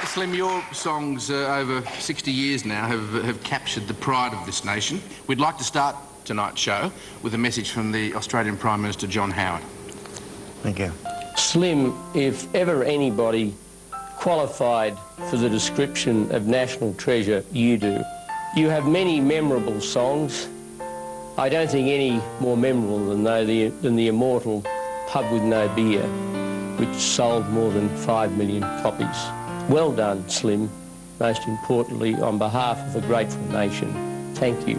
Slim, your songs over 60 years now have captured the pride of this nation. We'd like to start tonight's show with a message from the Australian Prime Minister, John Howard. Thank you. Slim, if ever anybody qualified for the description of national treasure, you do. You have many memorable songs. I don't think any more memorable than the immortal Pub With No Beer, which sold more than 5 million copies. Well done, Slim. Most importantly, on behalf of a grateful nation, thank you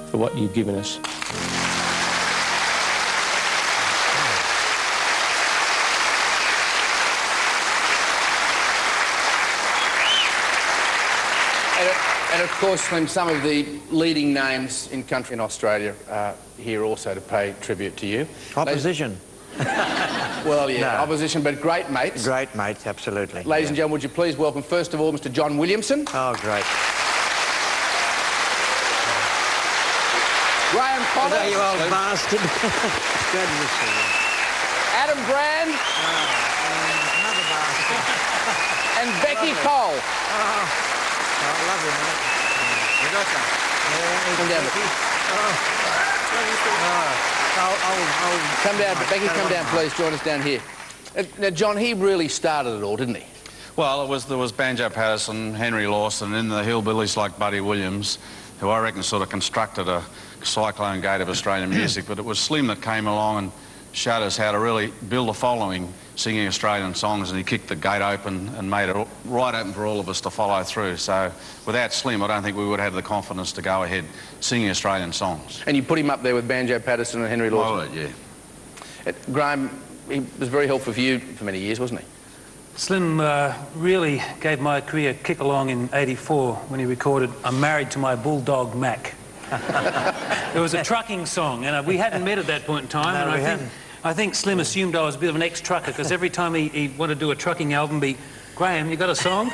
for what you've given us. And of course, Slim, some of the leading names in country in Australia are here also to pay tribute to you. Opposition. Well, yeah, No. opposition, but great mates. Great mates, absolutely. Ladies and gentlemen, would you please welcome, first of all, Mr. John Williamson. Oh, great. Graham Potter. You old bastard. Good to see you. Adam Brand. Another bastard. And Becky Cole. I love you, mate. You got some? Yeah, Come down. Come down, Becky, come down, please. Join us down here. Now, John, he really started it all, didn't he? Well, there was Banjo Patterson, Henry Lawson, and the hillbillies like Buddy Williams, who I reckon sort of constructed a cyclone gate of Australian music. But it was Slim that came along and showed us how to really build a following singing Australian songs, and he kicked the gate open and made it right open for all of us to follow through. So without Slim, I don't think we would have the confidence to go ahead singing Australian songs. And you put him up there with Banjo Patterson and Henry Lawson? Oh, yeah. Graham, he was very helpful for you for many years, wasn't he? Slim really gave my career a kick along in '84 when he recorded I'm Married to My Bulldog Mac. It was a trucking song, and we hadn't met at that point in time. No, and we hadn't. I think Slim assumed I was a bit of an ex-trucker, because every time he wanted to do a trucking album, Graham, you got a song?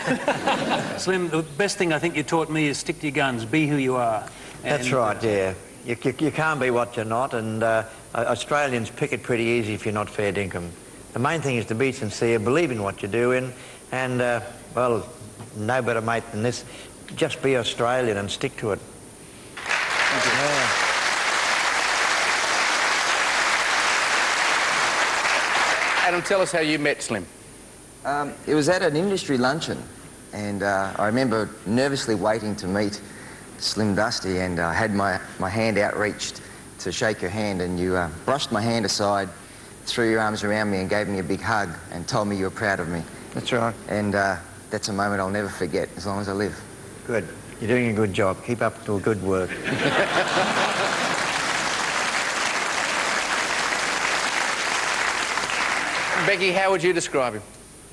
Slim, the best thing I think you taught me is stick to your guns, be who you are. That's right, yeah. You can't be what you're not, and Australians pick it pretty easy if you're not fair dinkum. The main thing is to be sincere, believe in what you're doing, and, well, no better mate than this. Just be Australian and stick to it. Thank you. Yeah. Adam, tell us how you met Slim. It was at an industry luncheon, and I remember nervously waiting to meet Slim Dusty, and I had my hand outreached to shake your hand, and you brushed my hand aside, threw your arms around me and gave me a big hug and told me you were proud of me. That's right. And that's a moment I'll never forget as long as I live. Good. You're doing a good job. Keep up the good work. Becky, how would you describe him?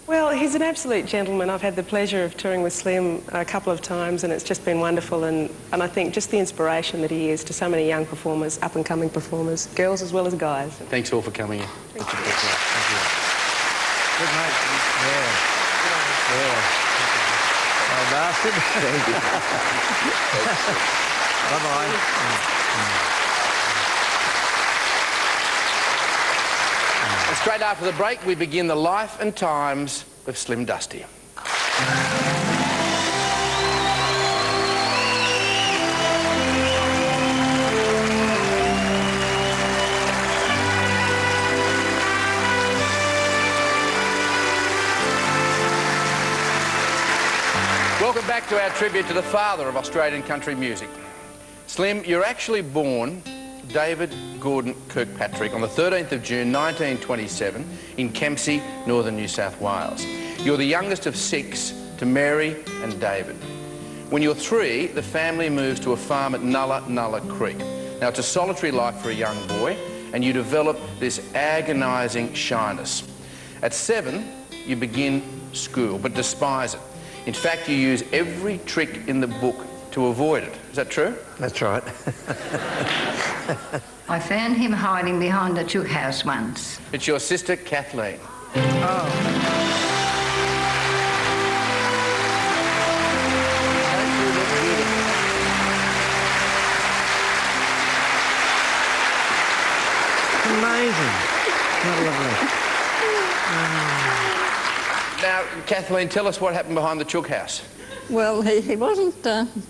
Well, he's an absolute gentleman. I've had the pleasure of touring with Slim a couple of times, and it's just been wonderful. And I think just the inspiration that he is to so many young performers, up-and-coming performers, girls as well as guys. Thanks all for coming in. Thank you. Good mate. Yeah. Yeah. Oh, bastard. Thank you. Bye-bye. And straight after the break, we begin the life and times of Slim Dusty. Welcome back to our tribute to the father of Australian country music. Slim, you're actually born David Gordon Kirkpatrick on the 13th of June 1927 in Kempsey, northern New South Wales. You're the youngest of 6 to Mary and David. When you're 3, the family moves to a farm at Nulla Creek. Now, it's a solitary life for a young boy, and you develop this agonising shyness. At 7, you begin school, but despise it. In fact, you use every trick in the book to avoid it. Is that true? That's right. I found him hiding behind a chook house once. It's your sister, Kathleen. Amazing. How lovely. Now, Kathleen, tell us what happened behind the chook house. Well, he wasn't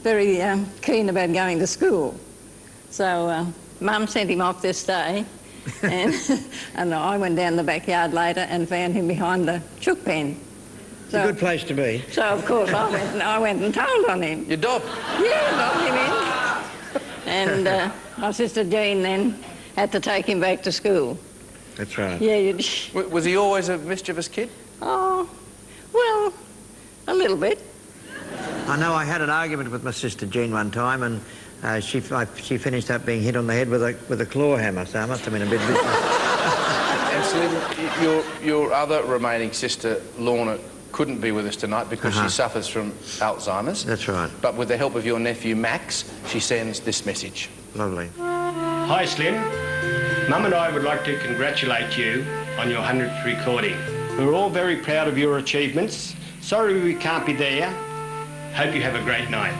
very keen about going to school. So Mum sent him off this day, and, and I went down the backyard later and found him behind the chook pen. It's a good place to be. So, of course, I went and told on him. You dobbed? Yeah, dobbed him in. And my sister Jean then had to take him back to school. That's right. Yeah, Was he always a mischievous kid? Oh, well, a little bit. I know I had an argument with my sister Jean one time, and she finished up being hit on the head with a claw hammer, so I must have been a bit vicious. And Slim, your other remaining sister, Lorna, couldn't be with us tonight because she suffers from Alzheimer's. That's right. But with the help of your nephew, Max, she sends this message. Lovely. Hi, Slim. Mum and I would like to congratulate you on your 100th recording. We're all very proud of your achievements. Sorry we can't be there. Hope you have a great night.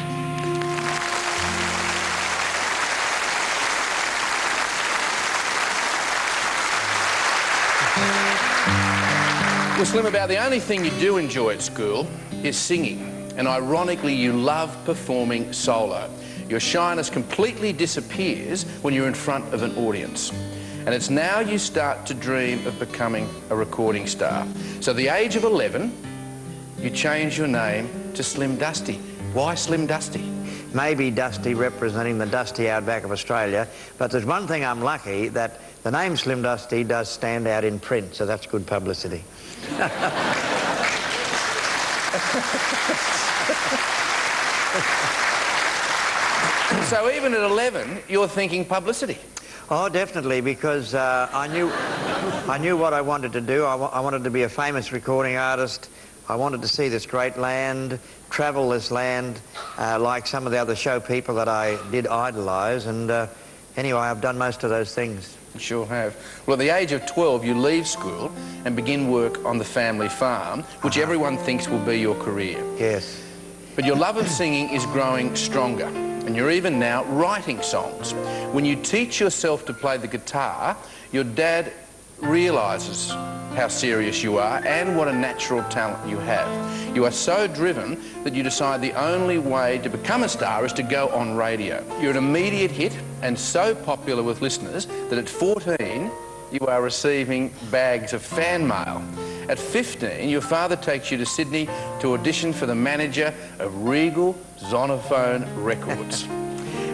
Well, Slim, about the only thing you do enjoy at school is singing. And ironically, you love performing solo. Your shyness completely disappears when you're in front of an audience. And it's now you start to dream of becoming a recording star. So at the age of 11, you change your name to Slim Dusty. Why Slim Dusty? Maybe Dusty representing the dusty outback of Australia, but there's one thing I'm lucky, that the name Slim Dusty does stand out in print, so that's good publicity. So even at 11, you're thinking publicity? Oh, definitely, because I knew what I wanted to do. I wanted to be a famous recording artist. I wanted to see this great land, travel this land, like some of the other show people that I did idolise. And anyway, I've done most of those things. You sure have. Well, at the age of 12, you leave school and begin work on the family farm, which everyone thinks will be your career. Yes. But your love of singing is growing stronger, and you're even now writing songs. When you teach yourself to play the guitar, your dad realises how serious you are and what a natural talent you have. You are so driven that you decide the only way to become a star is to go on radio. You're an immediate hit and so popular with listeners that at 14 you are receiving bags of fan mail. At 15, your father takes you to Sydney to audition for the manager of Regal Zonophone Records.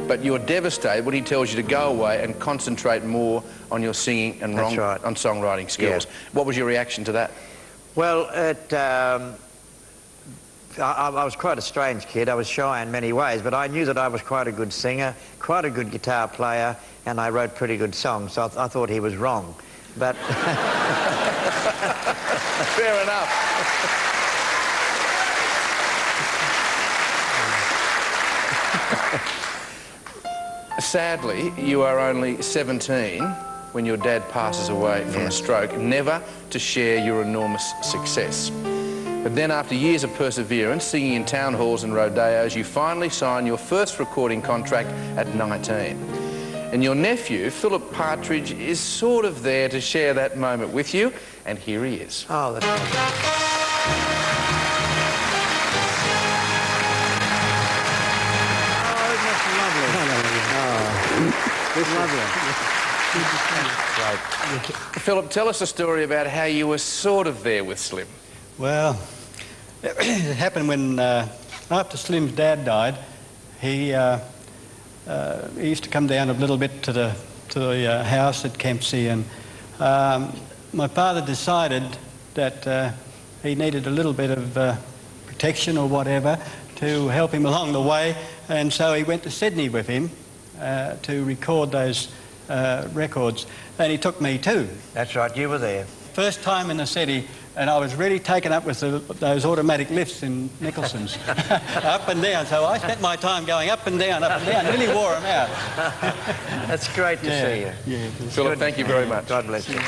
But you're devastated when he tells you to go away and concentrate more on your singing and on songwriting skills. Yeah. What was your reaction to that? Well, I was quite a strange kid. I was shy in many ways, but I knew that I was quite a good singer, quite a good guitar player, and I wrote pretty good songs, so I thought he was wrong. But... Fair enough. Sadly, you are only 17 when your dad passes away from a stroke, never to share your enormous success. But then after years of perseverance, singing in town halls and rodeos, you finally sign your first recording contract at 19. And your nephew, Philip Partridge, is sort of there to share that moment with you, and here he is. Oh, that's... Philip, tell us a story about how you were sort of there with Slim. Well, it happened when, after Slim's dad died, he used to come down a little bit to the house at Kempsey, and my father decided that he needed a little bit of protection or whatever to help him along the way, and so he went to Sydney with him to record those records, and he took me too. That's right, you were there. First time in the city, and I was really taken up with those automatic lifts in Nicholson's, up and down. So I spent my time going up and down, nearly wore them out. That's great to see you. Yeah. Philip, thank you very much. God bless you.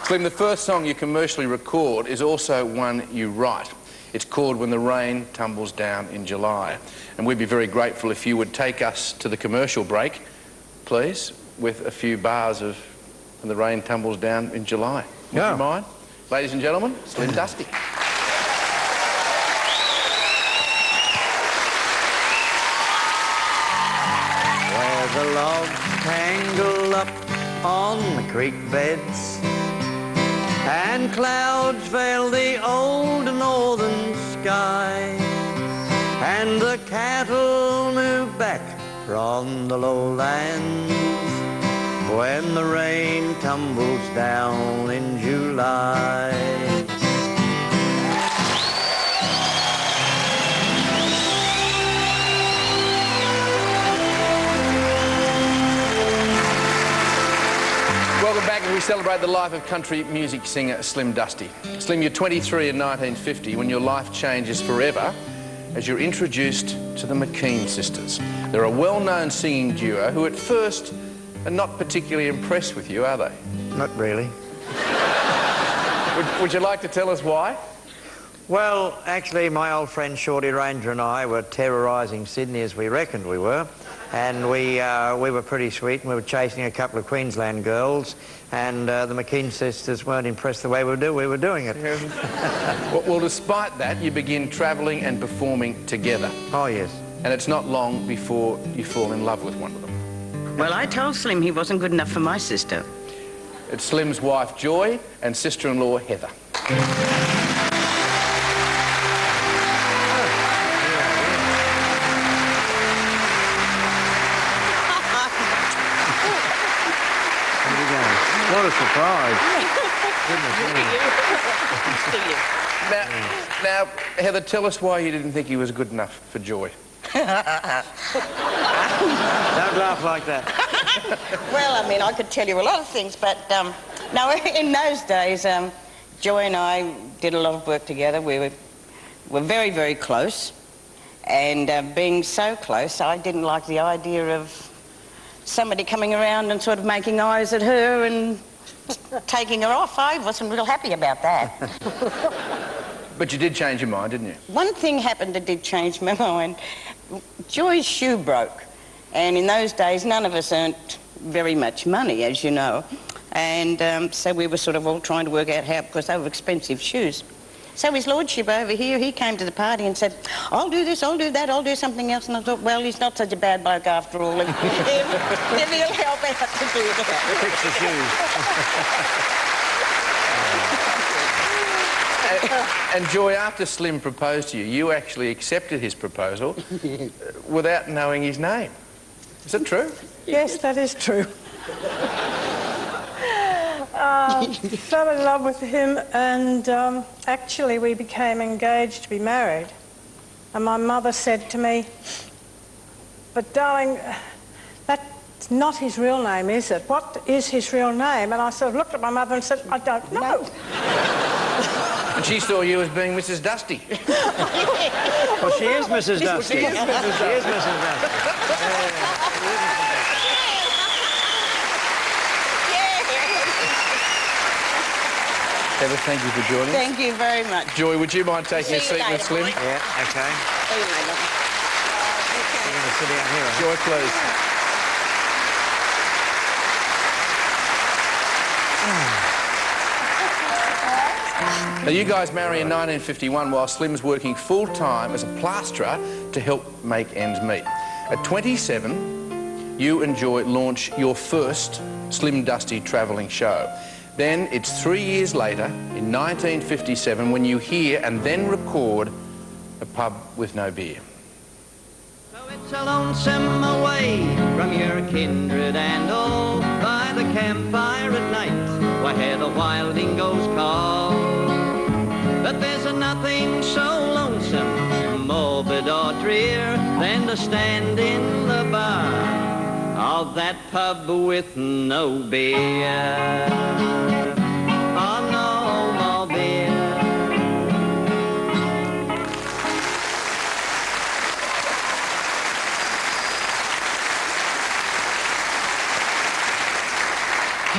Slim, the first song you commercially record is also one you write. It's called When the Rain Tumbles Down in July. And we'd be very grateful if you would take us to the commercial break, please, with a few bars of When the Rain Tumbles Down in July. Would you mind? Ladies and gentlemen, Slim Dusty. Where the logs tangle up on the creek beds and clouds veil the old northern sky, and the cattle move back from the lowlands when the rain tumbles down in July. Welcome back as we celebrate the life of country music singer Slim Dusty. Slim, you're 23 in 1950 when your life changes forever as you're introduced to the McKean sisters. They're a well-known singing duo who at first are not particularly impressed with you, are they? Not really. Would you like to tell us why? Well, actually, my old friend Shorty Ranger and I were terrorising Sydney as we reckoned we were. And we were pretty sweet, and we were chasing a couple of Queensland girls, and the McKean sisters weren't impressed the way we were doing it. Well, despite that, you begin travelling and performing together. Oh, yes. And it's not long before you fall in love with one of them. Well, I told Slim he wasn't good enough for my sister. It's Slim's wife, Joy, and sister-in-law, Heather. What a surprise. Now, Heather, tell us why you didn't think he was good enough for Joy. Don't laugh like that. Well, I mean, I could tell you a lot of things, but no, in those days, Joy and I did a lot of work together. We were very, very close, and being so close, I didn't like the idea of somebody coming around and sort of making eyes at her and taking her off. I wasn't real happy about that. But you did change your mind, didn't you? One thing happened that did change my mind. Joy's shoe broke, and in those days none of us earned very much money, as you know, and so we were sort of all trying to work out how, because they were expensive shoes. So his lordship over here, he came to the party and said, I'll do this, I'll do that, I'll do something else. And I thought, well, he's not such a bad bloke after all. And if he'll help out to do that. Fix the shoes. And Joy, after Slim proposed to you, you actually accepted his proposal without knowing his name. Is that true? Yes, that is true. Fell in love with him, and actually we became engaged to be married. And my mother said to me, but darling, that's not his real name, is it? What is his real name? And I sort of looked at my mother and said, I don't know. And she saw you as being Mrs. Dusty. Well, she is Mrs. Dusty. She is Mrs. Dusty. Heather, thank you for joining us. Thank you very much. Joy, would you mind taking a seat with Slim? Yeah, okay. See you later. You're going to sit down here, aren't you? Joy, please. Now, you guys marry in 1951 while Slim's working full-time as a plasterer to help make ends meet. At 27, you and Joy launch your first Slim Dusty travelling show. Then it's 3 years later, in 1957, when you hear and then record A Pub With No Beer. So it's a lonesome away from your kindred and all, by the campfire at night, where the wild dingoes call. But there's nothing so lonesome, morbid or drear, than to stand in the bar of that pub with no beer. Oh, no more beer.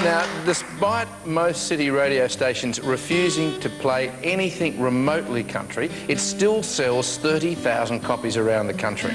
Now, Now, despite most city radio stations refusing to play anything remotely country, it still sells 30,000 copies around the country.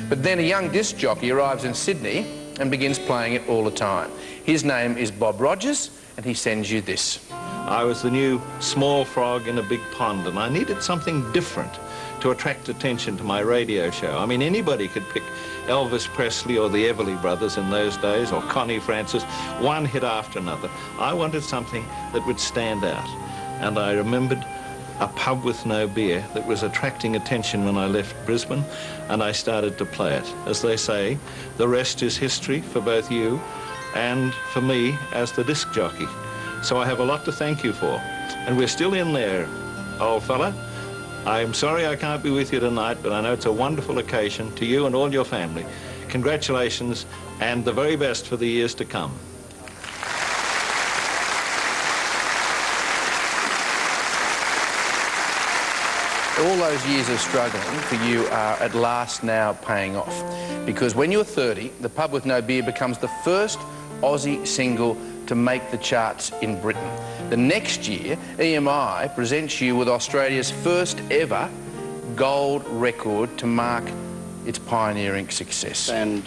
But then a young disc jockey arrives in Sydney and begins playing it all the time. His name is Bob Rogers, and he sends you this. I was the new small frog in a big pond, and I needed something different to attract attention to my radio show. I mean, anybody could pick Elvis Presley or the Everly Brothers in those days, or Connie Francis, one hit after another. I wanted something that would stand out. And I remembered a pub with no beer that was attracting attention when I left Brisbane, and I started to play it. As they say, the rest is history for both you and for me as the disc jockey. So I have a lot to thank you for. And we're still in there, old fella. I'm sorry I can't be with you tonight, but I know it's a wonderful occasion to you and all your family. Congratulations, and the very best for the years to come. All those years of struggling for you are at last now paying off. Because when you're 30, The Pub With No Beer becomes the first Aussie single to make the charts in Britain. The next year, EMI presents you with Australia's first ever gold record to mark its pioneering success. And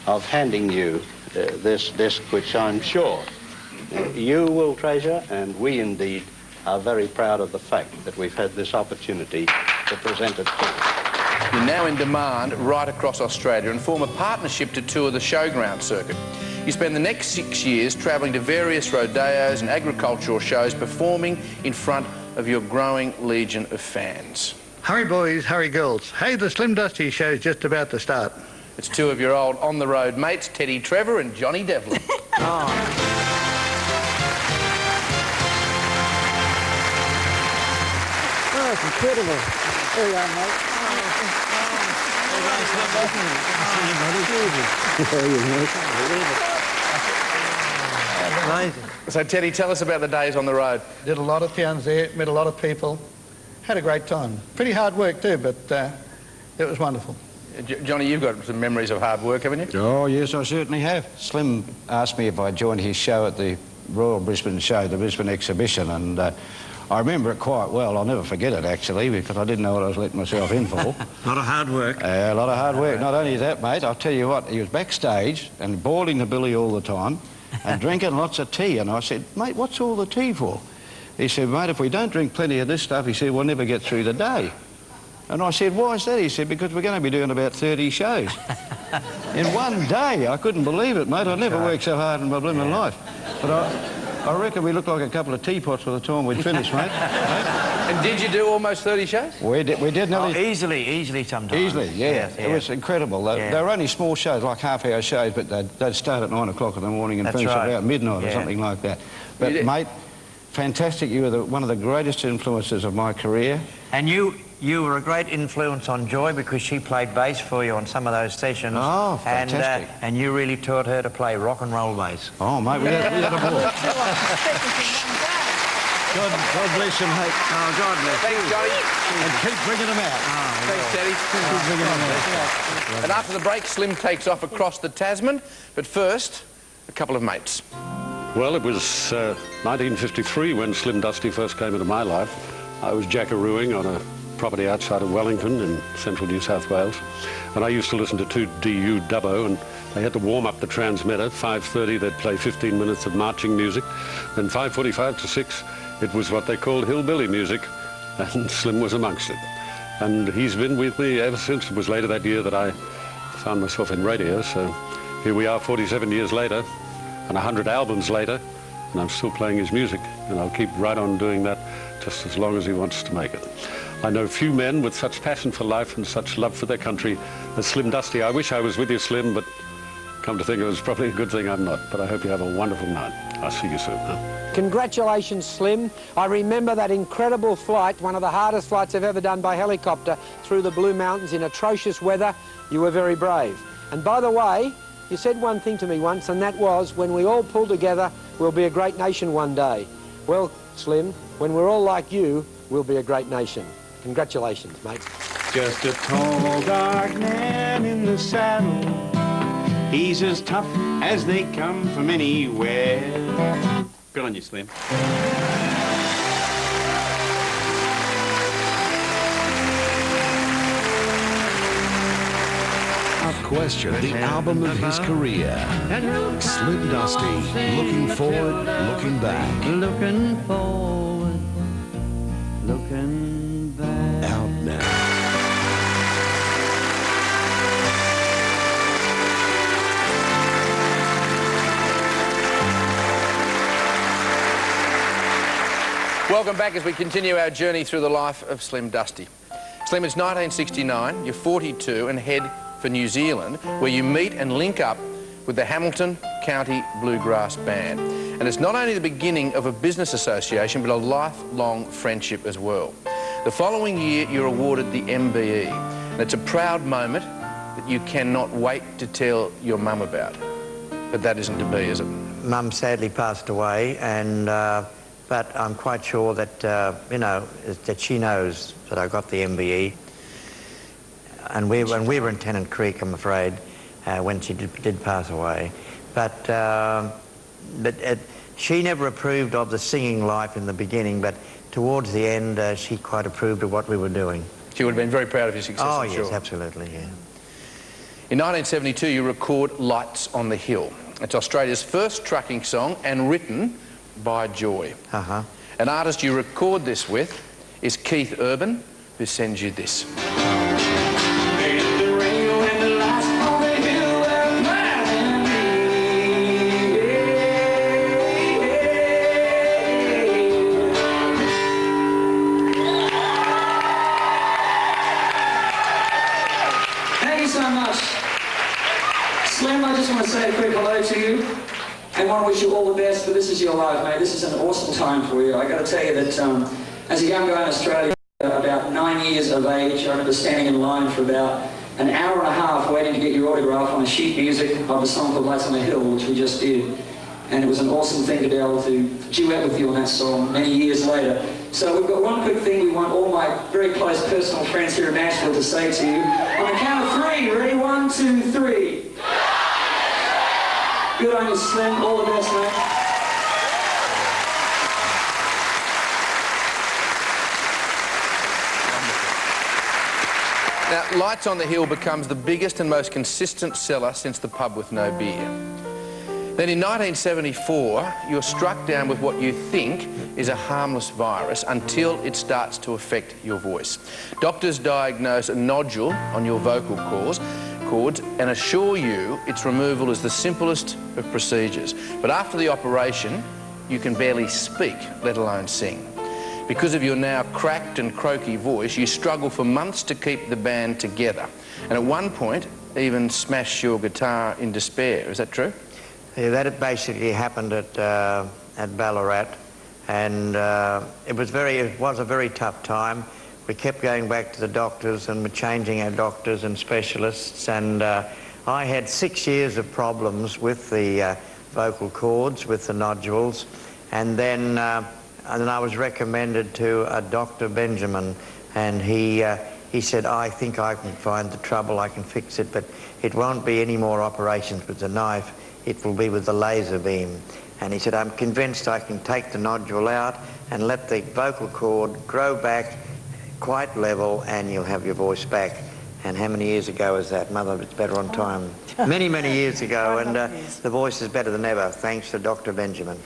of handing you this disc, which I'm sure you will treasure, and we indeed are very proud of the fact that we've had this opportunity to present it to you. You're now in demand right across Australia and form a partnership to tour the showground circuit. You spend the next 6 years travelling to various rodeos and agricultural shows, performing in front of your growing legion of fans. Hurry boys, hurry girls. Hey, the Slim Dusty show's just about to start. It's two of your old on-the-road mates, Teddy Trevor and Johnny Devlin. Oh, it's incredible. There you are, mate. Amazing. So, Teddy, tell us about the days on the road. Did a lot of towns there, met a lot of people, had a great time. Pretty hard work too, but it was wonderful. Johnny, you've got some memories of hard work, haven't you? Oh, yes, I certainly have. Slim asked me if I'd join his show at the Royal Brisbane Show, the Brisbane Exhibition, and I remember it quite well. I'll never forget it, actually, because I didn't know what I was letting myself in for. A lot of hard work. A lot of hard work. Not only that, mate, I'll tell you what, he was backstage and bawling the billy all the time and drinking lots of tea. And I said, mate, what's all the tea for? He said, mate, if we don't drink plenty of this stuff, he said, we'll never get through the day. And I said, why is that? He said, because we're going to be doing about 30 shows. In one day. I couldn't believe it, mate. I've never worked so hard in my blooming life. But I reckon we looked like a couple of teapots by the time we'd finished, mate. And did you do almost 30 shows? We did nearly... Easily sometimes. Easily, yeah. Yes, It was incredible. They were only small shows, like half-hour shows, but they'd start at 9 o'clock in the morning and finish about midnight or something like that. But, mate, fantastic. You were one of the greatest influences of my career. And you were a great influence on Joy because she played bass for you on some of those sessions. Oh, fantastic. And you really taught her to play rock and roll bass. Oh, mate, we had a ball. God bless you, mate. Oh, God bless you. Thanks, Johnny. And keep bringing them out. Thanks, Teddy. Keep bringing them out. And after the break, Slim takes off across the Tasman. But first, a couple of mates. Well, it was 1953 when Slim Dusty first came into my life. I was jackarooing on a property outside of Wellington in central New South Wales. And I used to listen to 2DU Dubbo, and they had to warm up the transmitter. 5:30, they'd play 15 minutes of marching music. Then 5:45 to 6, it was what they called hillbilly music, and Slim was amongst it. And he's been with me ever since. It was later that year that I found myself in radio, so here we are 47 years later, and 100 albums later, and I'm still playing his music, and I'll keep right on doing that just as long as he wants to make it. I know few men with such passion for life and such love for their country as Slim Dusty. I wish I was with you, Slim, but come to think of it, it's probably a good thing I'm not. But I hope you have a wonderful night. I'll see you soon. Huh? Congratulations, Slim. I remember that incredible flight, one of the hardest flights I've ever done by helicopter through the Blue Mountains in atrocious weather. You were very brave. And by the way, you said one thing to me once, and that was, when we all pull together, we'll be a great nation one day. Well, Slim, when we're all like you, we'll be a great nation. Congratulations, mate. Just a tall, dark man in the saddle, He's as tough as they come from anywhere. Good on you, Slim. Question, the album of his career. Slim Dusty, looking forward, looking back. Looking forward, looking back. Out now. Welcome back as we continue our journey through the life of Slim Dusty. Slim, it's 1969, you're 42 and head for New Zealand, where you meet and link up with the Hamilton County Bluegrass Band. And it's not only the beginning of a business association, but a lifelong friendship as well. The following year, you're awarded the MBE, and it's a proud moment that you cannot wait to tell your mum about. But that isn't to be, is it? Mum sadly passed away, and but I'm quite sure that, you know, that she knows that I got the MBE. And we were in Tennant Creek, I'm afraid, when she did pass away. But she never approved of the singing life in the beginning, but towards the end, she quite approved of what we were doing. She would have been very proud of your success, Oh, I'm yes, sure. absolutely, yeah. In 1972, you record Lights on the Hill. It's Australia's first trucking song and written by Joy. Uh-huh. An artist you record this with is Keith Urban, who sends you this. Slim, I just want to say a quick hello to you and want to wish you all the best, but this is your life, mate. This is an awesome time for you. I got to tell you that as a young guy in Australia, about 9 years of age, I remember standing in line for about an hour and a half waiting to get your autograph on a sheet music of the song called Lights on the Hill, which we just did. And it was an awesome thing to be able to duet with you on that song many years later. So we've got one quick thing we want all my very close personal friends here in Nashville to say to you. On the count of three, ready? 1, 2, 3. Good on you, Slim. All the best, mate. Now, Lights on the Hill becomes the biggest and most consistent seller since The Pub with No Beer. Then in 1974, you're struck down with what you think is a harmless virus until it starts to affect your voice. Doctors diagnose a nodule on your vocal cords and assure you its removal is the simplest of procedures. But after the operation, you can barely speak, let alone sing. Because of your now cracked and croaky voice, you struggle for months to keep the band together. And at one point, even smash your guitar in despair. Is that true? Yeah, that basically happened at Ballarat, and it was a very tough time. We kept going back to the doctors and we're changing our doctors and specialists, and I had 6 years of problems with the vocal cords, with the nodules, and then I was recommended to Dr. Benjamin, and he said, I think I can find the trouble, I can fix it, but it won't be any more operations with the knife, it will be with the laser beam. And he said, I'm convinced I can take the nodule out and let the vocal cord grow back quite level and you'll have your voice back. And how many years ago was that? Mother, it's better on time. Many, many years ago, and the voice is better than ever, thanks to Dr. Benjamin.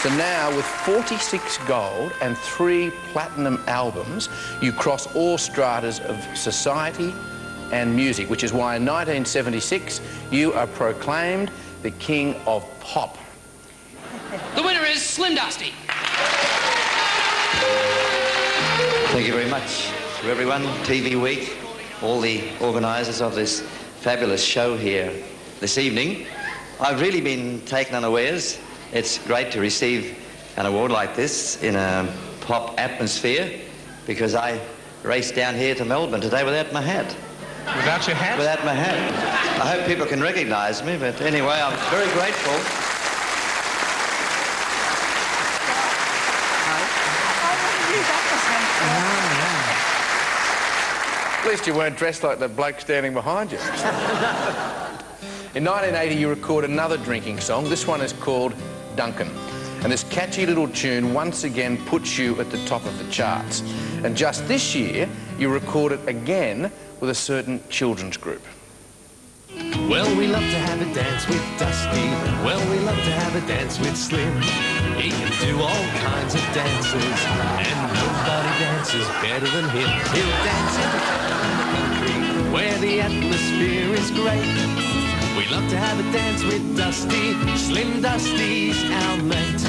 So now, with 46 gold and 3 platinum albums, you cross all stratas of society and music, which is why in 1976 you are proclaimed the king of pop. The winner is Slim Dusty. Thank you very much to everyone, TV Week, all the organisers of this fabulous show here this evening. I've really been taken unawares. It's great to receive an award like this in a pop atmosphere, because I raced down here to Melbourne today without my hat. Without your hat? Without my hat. I hope people can recognise me, but anyway, I'm very grateful. At least you weren't dressed like the bloke standing behind you. In 1980, you record another drinking song. This one is called Duncan. And this catchy little tune once again puts you at the top of the charts. And just this year, you record it again with a certain children's group. Well, we love to have a dance with Dusty. Well, we love to have a dance with Slim. He can do all kinds of dances, and nobody dances better than him. He'll dance in the country where the atmosphere is great. We love to have a dance with Dusty. Slim Dusty's our mate.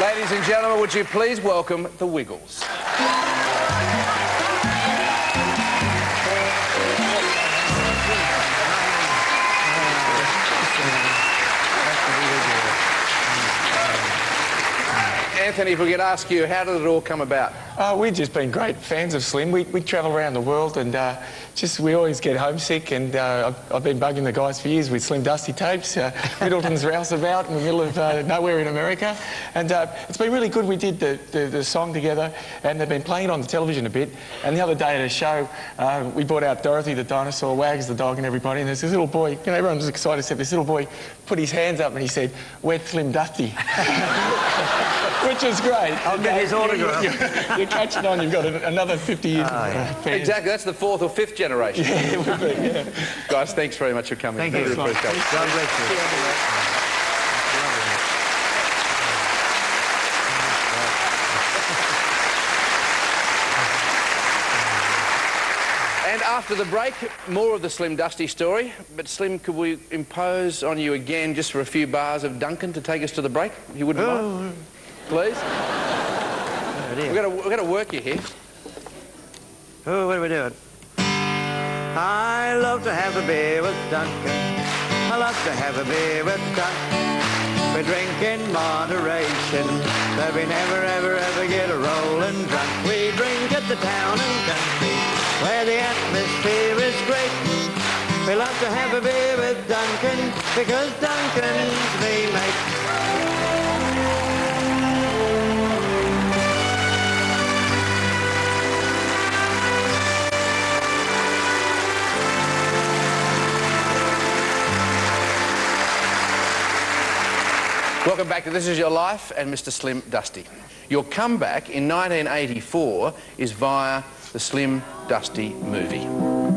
Ladies and gentlemen, would you please welcome the Wiggles. Anthony, if we could ask you, how did it all come about? We've just been great fans of Slim. We travel around the world and we always get homesick, and I've been bugging the guys for years with Slim Dusty tapes. Middleton's rouseabout in the middle of nowhere in America, and it's been really good. We did the song together, and they've been playing it on the television a bit. And the other day at a show, we brought out Dorothy the dinosaur, Wags the dog, and everybody, and there's this little boy, you know, everyone was excited, except this little boy put his hands up and he said, "Where's Slim Dusty?" Which is great. I'll get his autograph. You're catching on. You've got another 50 years. Exactly. That's the 4th or 5th generation. Yeah, it would be, yeah. Guys, thanks very much for coming. Thank you. Really appreciate it. God bless you. And after the break, more of the Slim Dusty story. But Slim, could we impose on you again just for a few bars of Duncan to take us to the break? You wouldn't mind? Please? We've got to work you here. Oh, what are we doing? I love to have a beer with Duncan. I love to have a beer with Duncan. We drink in moderation, but we never, ever, ever get a rollin' drunk. We drink at the town and country, where the atmosphere is great. We love to have a beer with Duncan, because Duncan's me mate. Welcome back to This Is Your Life and Mr. Slim Dusty. Your comeback in 1984 is via the Slim Dusty movie.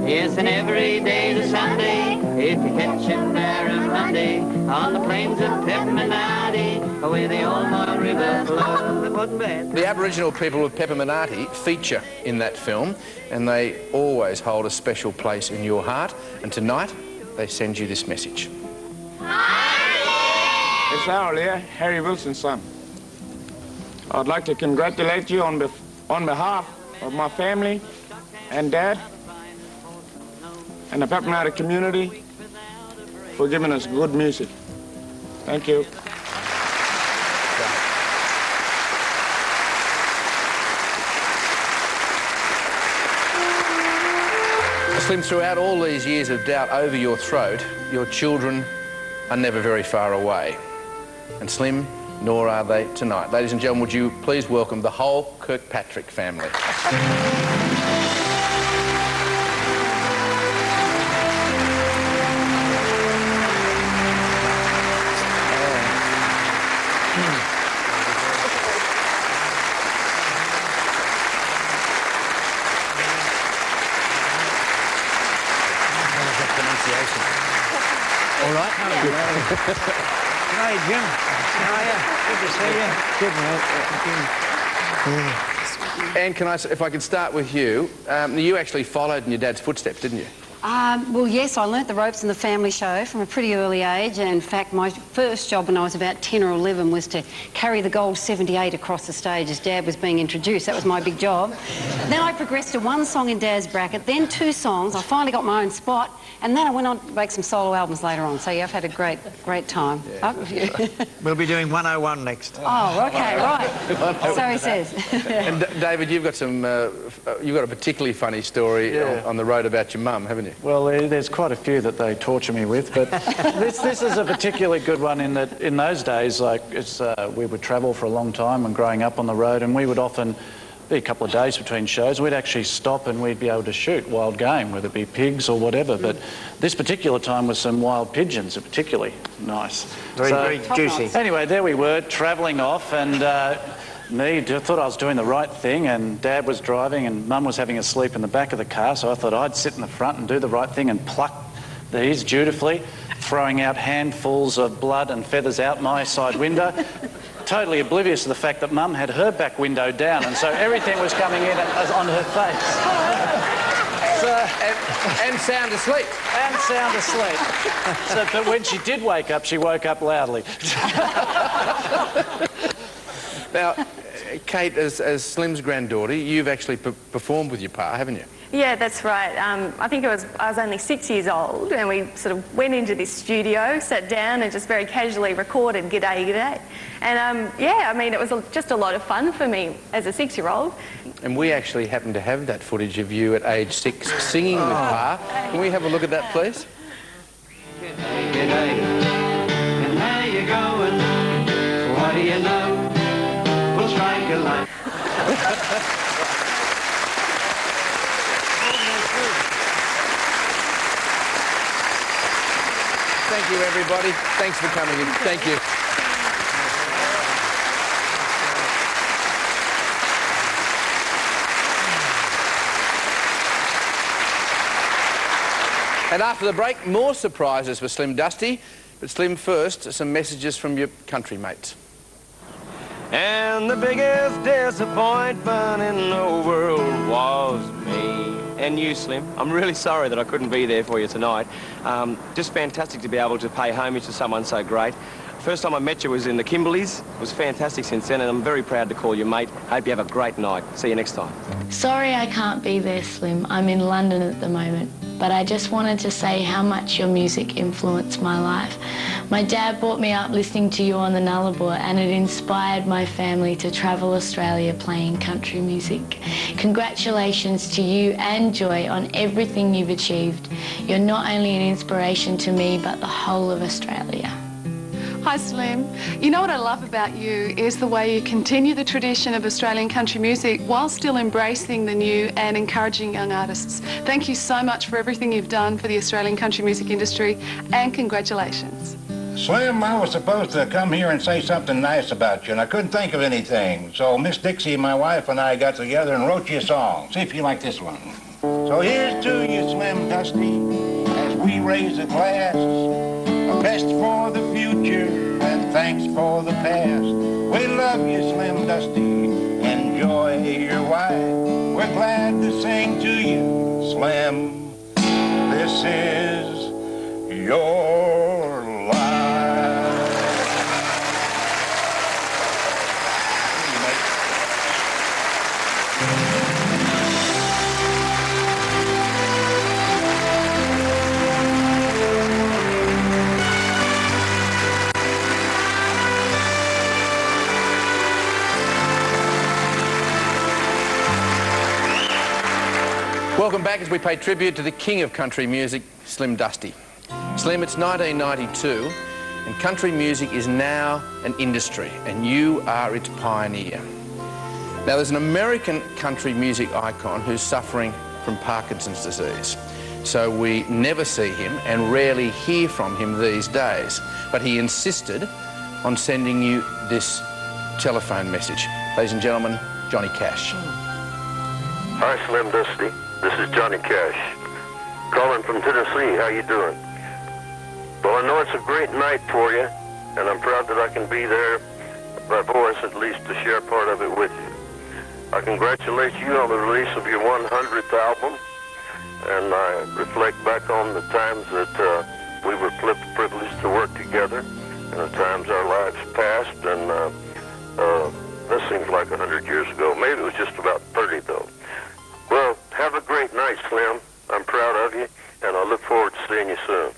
Yes, and every day to Sunday, if you catch him there on Monday, on the plains of Pepperminati, where the Ormond River flows. The Aboriginal people of Pepperminati feature in that film, and they always hold a special place in your heart. And tonight, they send you this message. It's Harold here, Harry Wilson's son. I'd like to congratulate you on behalf of my family and Dad and the Pepperminati community for giving us good music. Thank you. Slim, throughout all these years of doubt over your throat, your children are never very far away. And Slim, nor are they tonight. Ladies and gentlemen, would you please welcome the whole Kirkpatrick family. All right. Hey, Jim. How are you? Good to see you. Good, mate. And can I, if I could start with you, you actually followed in your dad's footsteps, didn't you? Well, yes, I learnt the ropes in the family show from a pretty early age. And in fact, my first job when I was about 10 or 11 was to carry the gold 78 across the stage as Dad was being introduced. That was my big job. Then I progressed to one song in Dad's bracket, then 2 songs. I finally got my own spot, and then I went on to make some solo albums later on. So yeah, I've had a great time. Yeah. We'll be doing 101 next. Oh, okay, right. So he says. And David, you've got some, you've got a particularly funny story on the road about your mum, haven't you? you? Well, there's quite a few that they torture me with, but this is a particularly good one in that in those days, like we would travel for a long time and growing up on the road, and we would often be a couple of days between shows. We'd actually stop and we'd be able to shoot wild game, whether it be pigs or whatever. But this particular time was some wild pigeons, are particularly nice. Very juicy. Anyway, there we were travelling off, and I thought I was doing the right thing, and Dad was driving and Mum was having a sleep in the back of the car, so I thought I'd sit in the front and do the right thing and pluck these dutifully, throwing out handfuls of blood and feathers out my side window, totally oblivious to the fact that Mum had her back window down, and so everything was coming in on her face. And sound asleep. And sound asleep. But when she did wake up, she woke up loudly. Now, Kate, as Slim's granddaughter, you've actually performed with your pa, haven't you? Yeah, that's right. I think I was only 6 years old, and we sort of went into this studio, sat down and just very casually recorded G'day, G'day. And yeah, I mean, it was just a lot of fun for me as a 6-year-old. And we actually happen to have that footage of you at age 6 singing with pa. Can we have a look at that, please? G'day, g'day, and how you going? What do you know? We'll strike a light. Thank you, everybody. Thanks for coming in. Thank you. And after the break, more surprises for Slim Dusty. But Slim, first, some messages from your country mates. And the biggest disappointment in the world was me. And you, Slim. I'm really sorry that I couldn't be there for you tonight. Just fantastic to be able to pay homage to someone so great. First time I met you was in the Kimberleys. It was fantastic since then, and I'm very proud to call you mate. Hope you have a great night. See you next time. Sorry I can't be there, Slim. I'm in London at the moment. But I just wanted to say how much your music influenced my life. My dad brought me up listening to you on the Nullarbor, and it inspired my family to travel Australia playing country music. Congratulations to you and Joy on everything you've achieved. You're not only an inspiration to me, but the whole of Australia. Hi Slim. You know what I love about you is the way you continue the tradition of Australian country music while still embracing the new and encouraging young artists. Thank you so much for everything you've done for the Australian country music industry, and congratulations. Slim, I was supposed to come here and say something nice about you, and I couldn't think of anything. So Miss Dixie, my wife, and I got together and wrote you a song. See if you like this one. So here's to you, Slim Dusty, as we raise a glass. Best for the future and thanks for the past. We love you, Slim Dusty. Enjoy your wife. We're glad to sing to you, Slim. This is your life. Welcome back as we pay tribute to the king of country music, Slim Dusty. Slim, it's 1992 and country music is now an industry and you are its pioneer. Now there's an American country music icon who's suffering from Parkinson's disease. So we never see him and rarely hear from him these days. But he insisted on sending you this telephone message. Ladies and gentlemen, Johnny Cash. Hi, Slim Dusty. This is Johnny Cash, calling from Tennessee. How you doing? Well, I know it's a great night for you, and I'm proud that I can be there, by voice at least, to share part of it with you. I congratulate you on the release of your 100th album, and I reflect back on the times that we were privileged to work together, and the times our lives passed, and that seems like 100 years ago. Maybe it was just about 30, though. Well, have a great night, Slim. I'm proud of you, and I look forward to seeing you soon.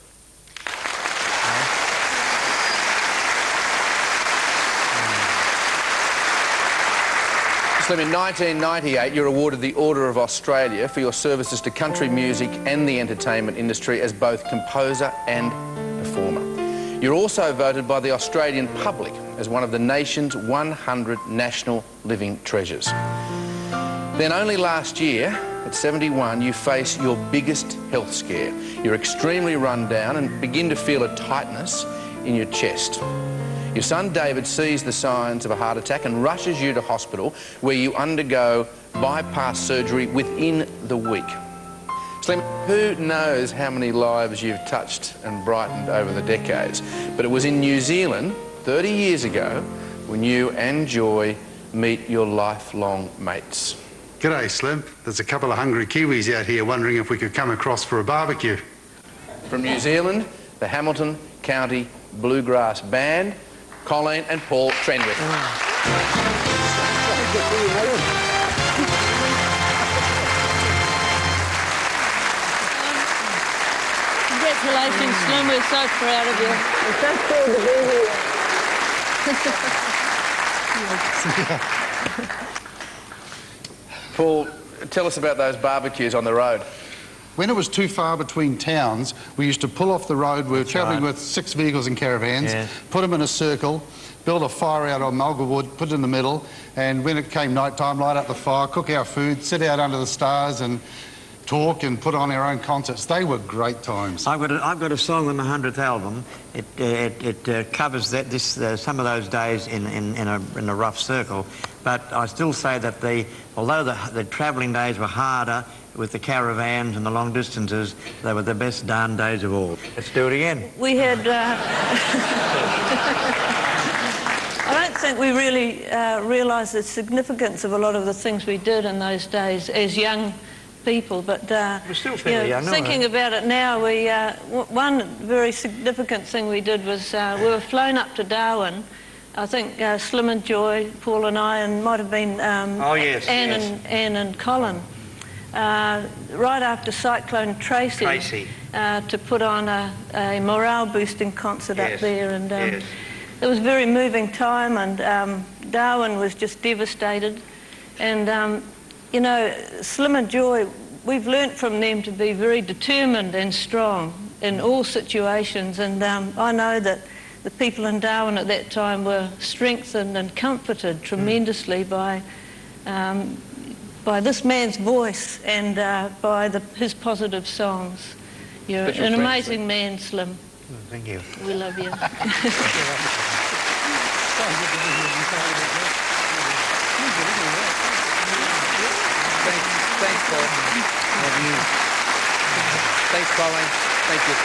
Slim, in 1998, you're awarded the Order of Australia for your services to country music and the entertainment industry as both composer and performer. You're also voted by the Australian public as one of the nation's 100 national living treasures. Then only last year, at 71, you face your biggest health scare. You're extremely run down and begin to feel a tightness in your chest. Your son David sees the signs of a heart attack and rushes you to hospital, where you undergo bypass surgery within the week. Slim, who knows how many lives you've touched and brightened over the decades? But it was in New Zealand 30 years ago when you and Joy meet your lifelong mates. G'day, Slim. There's a couple of hungry Kiwis out here wondering if we could come across for a barbecue. From New Zealand, the Hamilton County Bluegrass Band, Colleen and Paul Trenwith. Congratulations, Slim. We're so proud of you. It's so cool to be here. Paul, tell us about those barbecues on the road. When it was too far between towns, we used to pull off the road. We were travelling with 6 vehicles and caravans, put them in a circle, build a fire out on mulga wood, put it in the middle, and when it came night time, light up the fire, cook our food, sit out under the stars and talk and put on our own concerts. They were great times. I've got a song on the 100th album. It covers some of those days in a rough circle. But I still say that although the travelling days were harder with the caravans and the long distances, they were the best darn days of all. Let's do it again. We had... I don't think we really realised the significance of a lot of the things we did in those days as young people, but we're still fairly young, thinking about it now, one very significant thing we did was we were flown up to Darwin. I think Slim and Joy, Paul and I, and might have been Anne and Colin, right after Cyclone Tracy. To put on a morale-boosting concert up there, and it was a very moving time, and Darwin was just devastated, and you know, Slim and Joy, we've learnt from them to be very determined and strong in all situations, and I know that the people in Darwin at that time were strengthened and comforted tremendously by this man's voice and by his positive songs. You're an amazing man, Slim. Thank you. We love you. Thanks, Paul. Love you. Thanks, Colleen. Thank you.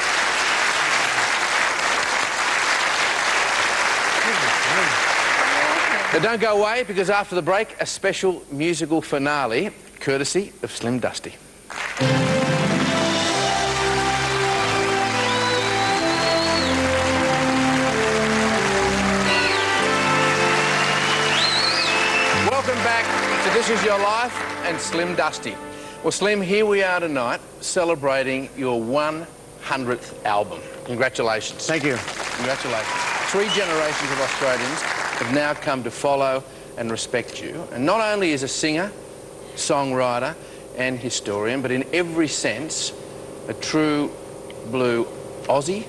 Now don't go away, because after the break, a special musical finale, courtesy of Slim Dusty. Welcome back to This Is Your Life and Slim Dusty. Well, Slim, here we are tonight celebrating your 100th album. Congratulations. Thank you. Congratulations. 3 generations of Australians have now come to follow and respect you. And not only is a singer, songwriter and historian, but in every sense, a true blue Aussie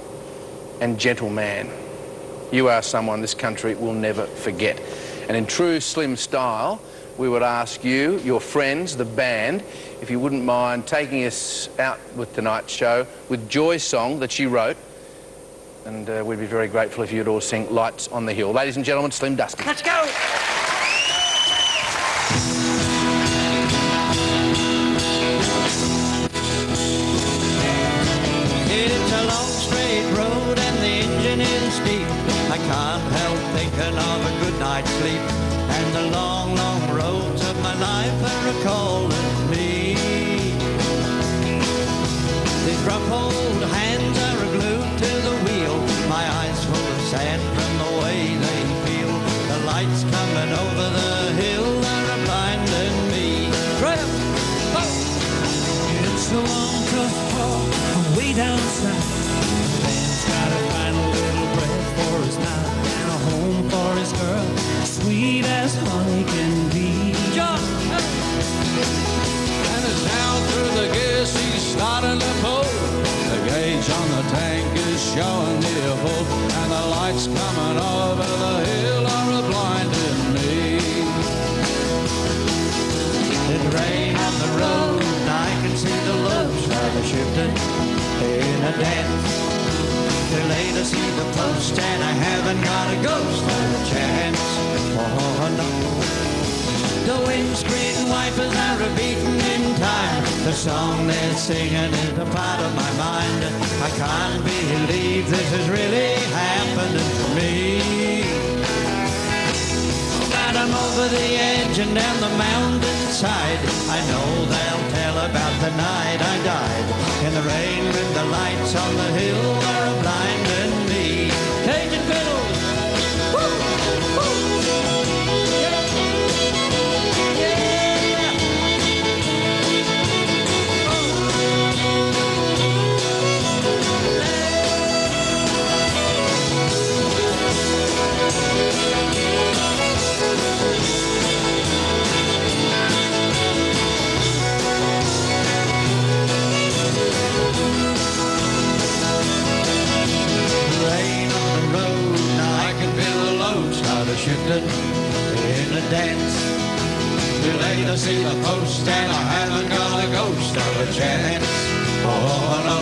and gentleman. You are someone this country will never forget. And in true Slim style, we would ask you, your friends, the band, if you wouldn't mind taking us out with tonight's show with Joy's song that she wrote. And we'd be very grateful if you'd all sing Lights on the Hill. Ladies and gentlemen, Slim Dusty. Let's go! It's a long straight road and the engine is steep. I can't help thinking of a good night's sleep. And the long, long roads of my life are a-calling me. These rough-old hands are glued to the wheel. My eyes full of sand from the way they feel. The lights coming over the hill are blinding me. Right up! Oh! It's a long, tough haul way down south. The man's gotta find a little breath for his mouth and a home for his girl, sweet as honey can be. Joy! going near full, and the lights coming over the hill are blinding me. It rain on the road, and I can see the loads that are shifting in a dance. Too late to see the post, and I haven't got a ghost of a chance. Oh no. The windscreen wipers are beating in time. The song they're singing is a part of my mind. I can't believe this is really happening to me. But I'm over the edge and down the mountainside. I know they'll tell about the night I died. In the rain with the lights on the hill are blinding me. Cajun fiddles! Woo! Woo! Shifting in a dance. Too late to see the post, and I haven't got a ghost of a chance. Oh no.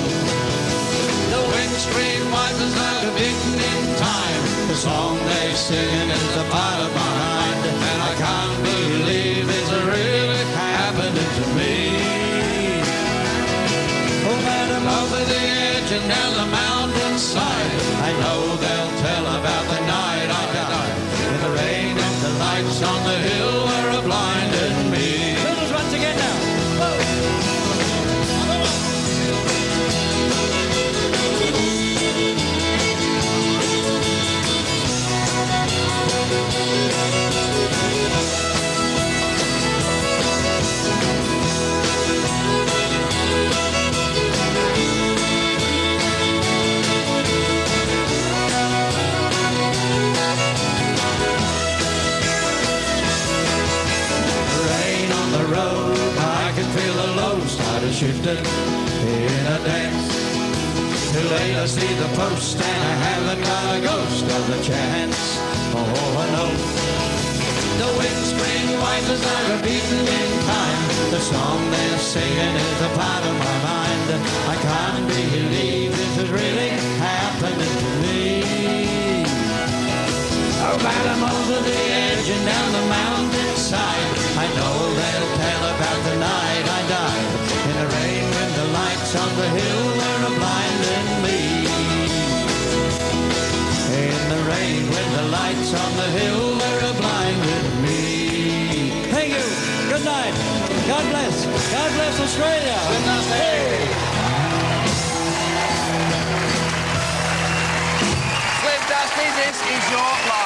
The windscreen wipers are beating in time. The song they're singing is a part of my mind, and I can't believe it's really happening to me. Oh, madam, over the edge and down the mountainside, I know they'll tell about the night I died. In the rain and the lights on the hill are blinding me. Fiddles once again now. Shifting in a dance. Too late to see the post, and I haven't got a ghost of a chance. Oh no. The windscreen wipers are beating in time. The song they're singing is a part of my mind. I can't believe this is really happening to me. Oh, but I'm over the edge and down the mountainside. I know they'll tell about the night I died. In the rain when the lights on the hill were blinding me. In the rain when the lights on the hill were blinding me. Thank you. Good night. God bless. God bless Australia. Good night. Hey. Slim Dusty, this is your life.